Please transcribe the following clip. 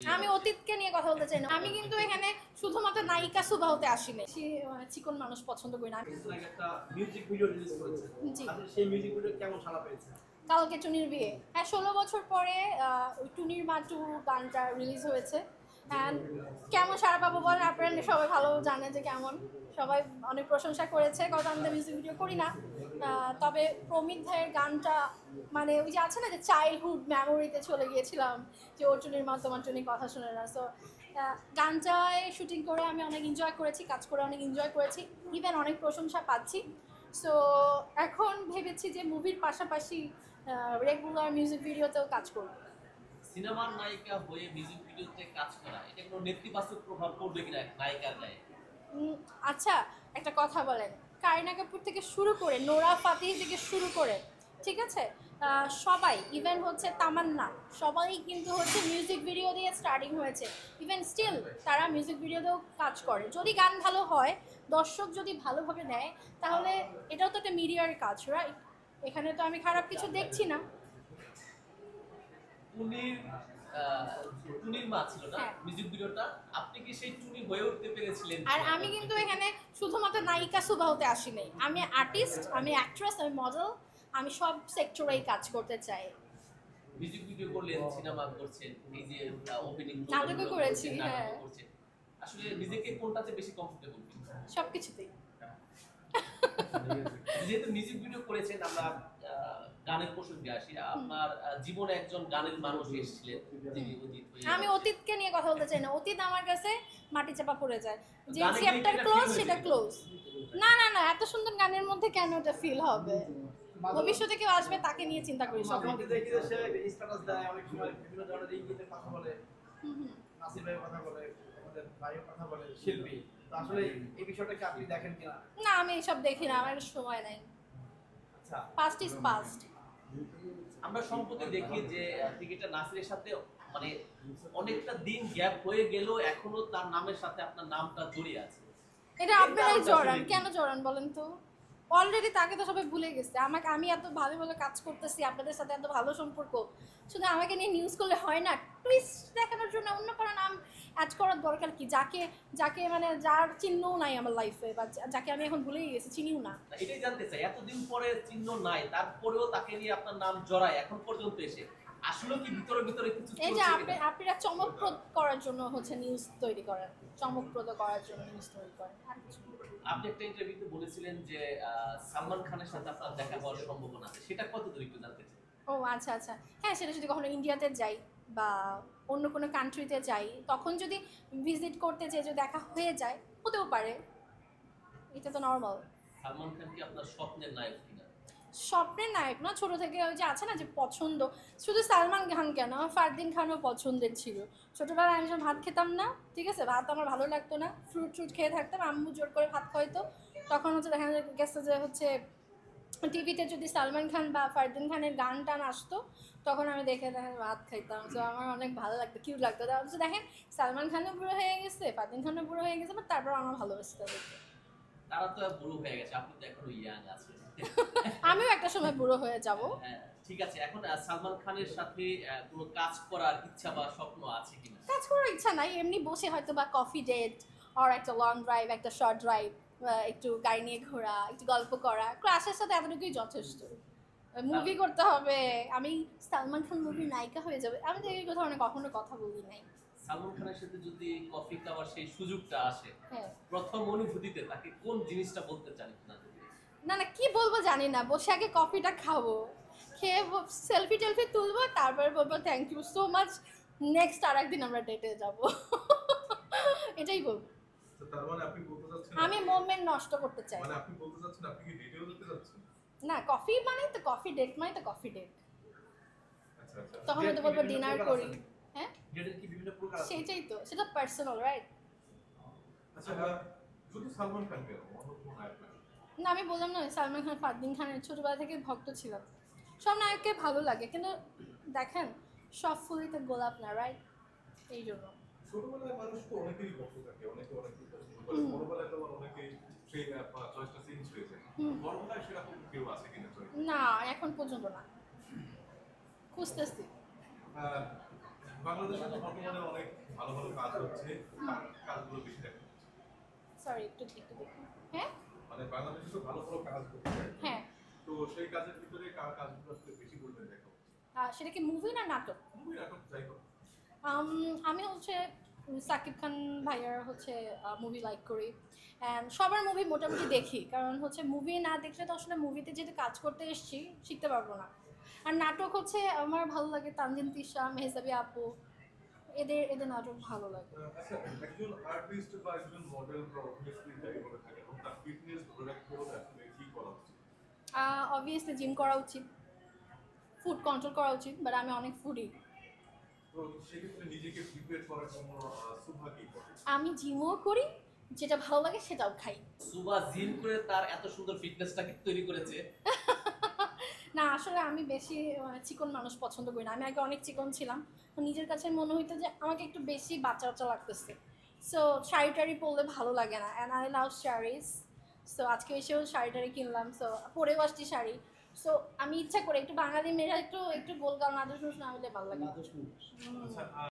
আমি অতীতকে নিয়ে কথা বলতে চাই না। আমি কিন্তু এখানে শুধুমাত্র নায়িকা সুবা হতে আসিনি। চিকন মানুষ পছন্দ করি না। একটা মিউজিক ভিডিও রিলিজ করেছে। জি। আপনি সেই মিউজিক ভিডিও কেমন সাড়া পেয়েছে? কালকে টুনির বিয়ে। হ্যাঁ, 16 বছর পরে ওই টুনির মা 2 গানটা রিলিজ হয়েছে। অ্যান্ড কেমন সাড়া পাবো বলেন, আপনারা সবাই ভালো জানে যে কেমন। সবাই অনেক প্রশংসা করেছে, কারণ আমি তো মিউজিক ভিডিও করি না। তবে প্রমিত ভাইয়ের গানটা মানে ওই যে আছে না যে চাইল্ডহুড মেমোরিতে চলে গিয়েছিলাম, যে ও টুনির মা তোমার টুনি কথা শুনে না। সো গানটায় শুটিং করে আমি অনেক এনজয় করেছি, কাজ করে অনেক এনজয় করেছি, ইভেন অনেক প্রশংসা পাচ্ছি। সো এখন ভেবেছি যে মুভির পাশাপাশি রেগুলার মিউজিক ভিডিওতেও কাজ করব। সিনেমার নায়িকা হয়ে মিউজিক ভিডিওতে কাজ করা, এটা কোনো নেতিবাচক প্রভাব পড়বে কিনা নায়িকার গায়ে? আচ্ছা, একটা কথা বলেন, কারিনা কাপুর থেকে শুরু করে নোরা ফাতেহি থেকে শুরু করে, ঠিক আছে, সবাই, ইভেন হচ্ছে তামান্না, সবাই কিন্তু হচ্ছে মিউজিক ভিডিও দিয়ে স্টার্টিং হয়েছে। ইভেন স্টিল তারা মিউজিক ভিডিওতেও কাজ করে। যদি গান ভালো হয়, দর্শক যদি ভালোভাবে নেয়, তাহলে এটাও তো একটা মিডিয়ার কাজ, রাইট? এখানে তো আমি খারাপ কিছু দেখছি না। টুনির মা ছিল না হ্যাঁ। মিউজিক ভিডিওটা, আপনি কি সেই টুনি হয়ে উঠতে পেরেছিলেন? আর আমি কিন্তু এখানে শুধুমাত্র নায়িকা সুবা হতে আসিনি। আমি আর্টিস্ট, আমি অ্যাক্ট্রেস, আমি মডেল, আমি সব সেক্টরেই কাজ করতে চাই। মিউজিক ভিডিও করলেন, সিনেমা করছেন, এই যে ওপেনিং নাটকও করেছি, হ্যাঁ। করছেন, আসলে নিজেকে কোনটাতে বেশি কমফোর্টেবল ফিল? সবকিছুতেই। যেহেতু মিউজিক ভিডিও করেছেন, আমরা গানের প্রসঙ্গে আসি। আপনার জীবনে একজন গানের মানুষ এসেছিলেন, যিনি অতীত হয়ে আমি অতীতকে নিয়ে কথা বলতে চাই না। অতীত আমার কাছে মাটি চাপা পড়ে যায়। যে গানে চ্যাপ্টার গিয়ে ক্লোজ, feel সেটা হয়েছে? ক্লোজ। না না না, এত সুন্দর গানের মধ্যে কেন এটা ফিল হবে? ভবিষ্যতে কেউ আসবে, তাকে নিয়ে চিন্তা করি সব। মাঝে মধ্যে দেখি যে সে স্ট্যাটাস দেয়, অনেক সময় বিভিন্ন ধরনের ইঙ্গিতের কথা বলে, নাসির ভাইয়ের কথা বলে, আমাদের ভাইয়ের কথা বলে, শিল্পী। তো আসলে এই বিষয়টাকে আপনি দেখেন কিনা? না, আমি এসব দেখি না, আমার সময় নাই। আচ্ছা, পাস্ট ইজ পাস্ট। আমরা সম্প্রতি দেখি যে ক্রিকেটার নাসিরের সাথে মানে অনেকটা দিন গ্যাপ হয়ে গেল, এখনো তার নামের সাথে আপনার নামটা জড়িয়ে আছে। এটা আপনারাই জড়ান, কেন জড়ান বলেন তো? অলরেডি তাকে তো সবাই ভুলে গেছে। আমি এত ভালো ভালো কাজ করতেছি, আপনাদের সাথে এত ভালো সম্পর্ক, শুধু আমাকে নিয়ে নিউজ করলে হয় না। টুইস্ট দেখানোর জন্য অন্য কারো নাম অ্যাড করার দরকার কি? যাকে মানে যার চিহ্নও নাই আমার লাইফে, বা যাকে আমি এখন ভুলেই গেছি, চিনিও না। এটাই জানতে চাই, এতদিন পরে চিহ্ন নাই, তারপরেও তাকে নিয়ে আপনার নাম জড়ায় এখন পর্যন্ত এসে, আসলে কি ভিতরে ভিতরে কিছু এই যে চলছে কিনা? আপনারা চমকপ্রদ করার জন্য হচ্ছে নিউজ তৈরি করেন, চমকপ্রদ করার জন্য নিউজ তৈরি করেন, আর কিছু না। আপনি একটা ইন্টারভিউতে বলেছিলেন যে সালমান খানের সাথে আপনার দেখা হওয়ার সম্ভাবনা আছে, সেটা কতদূর একটু জানতে চাই। ও আচ্ছা আচ্ছা, হ্যাঁ, সেটা যদি কখনো ইন্ডিয়াতে যাই বা অন্য কোনো কান্ট্রিতে যাই, তখন যদি ভিজিট করতে যেয়ে যদি দেখা হয়ে যায়, হতেও পারে। এটা তো নর্মাল। সালমান খান কি আপনার স্বপ্নের নায়ক কিনা? স্বপ্নের নায়ক না, ছোট থেকে ওই যে আছে না যে পছন্দ, শুধু সালমান খান কেন, আমার ফারদিন খানও পছন্দের ছিল। ছোটবেলায় আমি যখন ভাত খেতাম না, ঠিক আছে, ভাত আমার ভালো লাগতো না, ফ্রুট খেয়ে থাকতাম, আম্মু জোর করে ভাত খাওয়াইতো, তখন হচ্ছে দেখা গেছে যে হচ্ছে টিভিতে যদি সালমান খান বা ফারদিন খানের গান টান আসতো, তখন আমি দেখে ভাত খাইতাম। তো আমার অনেক ভালো লাগতো, কিউট লাগতো। তারপর দেখেন সালমান খানও বুড়ো হয়ে গেছে, ফারদিন খানও বুড়ো হয়ে গেছে, বাট তারপর আমার ভালোবাসতে দেখতে। তারা তো বুড়ো হয়ে গেছে, আপনি তো এখনো ইয়াং আছেন। আমিও একটা সময় বুড়ো হয়ে যাব। হ্যাঁ, ঠিক আছে। এখন সালমান খানের সাথে কোনো কাজ করার ইচ্ছা বা স্বপ্ন আছে কিনা? কাজ করার ইচ্ছা নাই, এমনি বসে হয়তো বা কফি ডেট, আর একটা লং ড্রাইভ, একটা শর্ট ড্রাইভ, একটু গাড়ি নিয়ে ঘোরা, একটু গল্প করা, ক্লাসের সাথে এতটুকুই যথেষ্ট। মুভি করতে হবে, আমি সালমান খান মুভির নায়িকা হয়ে যাবে, আমি তো এই কথা মানে কখনো কথা বলি নাই। সালমান খানের সাথে যদি কফি খাওয়ার সেই সুযোগটা আসে, হ্যাঁ, প্রথম অনুভূতিতে তাকে কোন জিনিসটা বলতে চান না? না না, কি বলবো জানি না, বসে আগে কফিটা খাবো, খেয়ে সেলফি টেলফি তুলবো, তারপরে বলবো thank you so much, next আর একদিন আমরা ডেটে যাবো। এটাই বলবো। তো তার মানে আপনি বলতে চাচ্ছেন আমি মোমেন্ট নষ্ট করতে চাই মানে না। আপনি বলতে চাচ্ছেন আপনি কি ডেটেও যেতে যাচ্ছেন? না, কফি মানে তো কফি ডেট, মানে তো কফি ডেট। আচ্ছা আচ্ছা। তখন হয়তো বলবো ডিনার করি। হ্যাঁ, ডেটের কি বিভিন্ন প্রকার আছে? সেটাই তো, সেটা পার্সোনাল, রাইট? আচ্ছা শুধু সালমান খান কেন অন্য কোনো নায়ক না? না, আমি বললাম না, সালমান খান, ফারদিন খানের ছোটবেলা থেকে ভক্ত ছিলাম। সব নায়ককে ভালো লাগে, কিন্তু দেখেন সব ফুলিতে গোলাপ না, রাইট? এই জন্য ছোটবেলায় মানুষ তো অনেকেই ভক্ত থাকে, অনেকে অনেকেই পছন্দ করে, বড়বেলায় তো আবার অনেকেই সেই চয়েসটা চেঞ্জ হয়ে যায়। বড়বেলায় সেরকম কেউ আছে কিনা চয়েস? না, এখন পর্যন্ত না, খুঁজতেছি। বাংলাদেশে তো বর্তমানে অনেক ভালো ভালো কাজ হচ্ছে, কার কাজগুলো বেশি দেখা যাচ্ছে? সরি একটু দেখুন। হ্যাঁ মানে বাংলাদেশে তো ভালো ভালো কাজ হচ্ছে, হ্যাঁ তো সেই কাজের ভিতরে কার কাজগুলো আসলে বেশি পরিমাণে দেখা হচ্ছে? সেটা কি মুভি না নাটক? মুভি, নাটক, যাই হোক। আমি হচ্ছে সাকিব খান ভাইয়ার হচ্ছে মুভি লাইক করি অ্যান্ড সবার মুভি মোটামুটি দেখি, কারণ হচ্ছে মুভি না দেখলে তো আসলে মুভিতে যেহেতু কাজ করতে এসেছি শিখতে পারবো না। আর নাটক হচ্ছে আমার ভালো লাগে তানজিন তিশা, মেহজাবি আপু, এদের নাটক ভালো লাগে। আচ্ছা, একজন আর্টিস্ট বা একজন মডেল বা অভিনেত্রী যাই বলে থাকে, এবং তার ফিটনেস ধরে রাখতে হলে আসলে কি করা উচিত? অবভিয়াসলি জিম করা উচিত, ফুড কন্ট্রোল করা উচিত, বাট আমি অনেক ফুডি। তো সেক্ষেত্রে নিজেকে প্রিপেয়ার করার জন্য সুভা কি করে? আমি জিমও করি, যেটা ভালো লাগে সেটাও খাই। সুবা জিম করে তার এত সুন্দর ফিটনেসটাকে তৈরি করেছে। না আসলে আমি বেশি চিকন মানুষ পছন্দ করি না। আমি আগে অনেক চিকন ছিলাম, তো নিজের কাছে মনে হইতো যে আমাকে একটু বেশি বাচ্চা বাচ্চা লাগতেছে, সো শাড়ি টাড়ি পরলে ভালো লাগে না, and I love saris. So আজকে এসেও শাড়ি টাড়ি কিনলাম, সো পরেও আসছি শাড়ি। সো আমি ইচ্ছা করে একটু বাঙালি মেয়েরা একটু একটু গোলগাল নাদুস না হলে ভালো লাগে। আচ্ছা,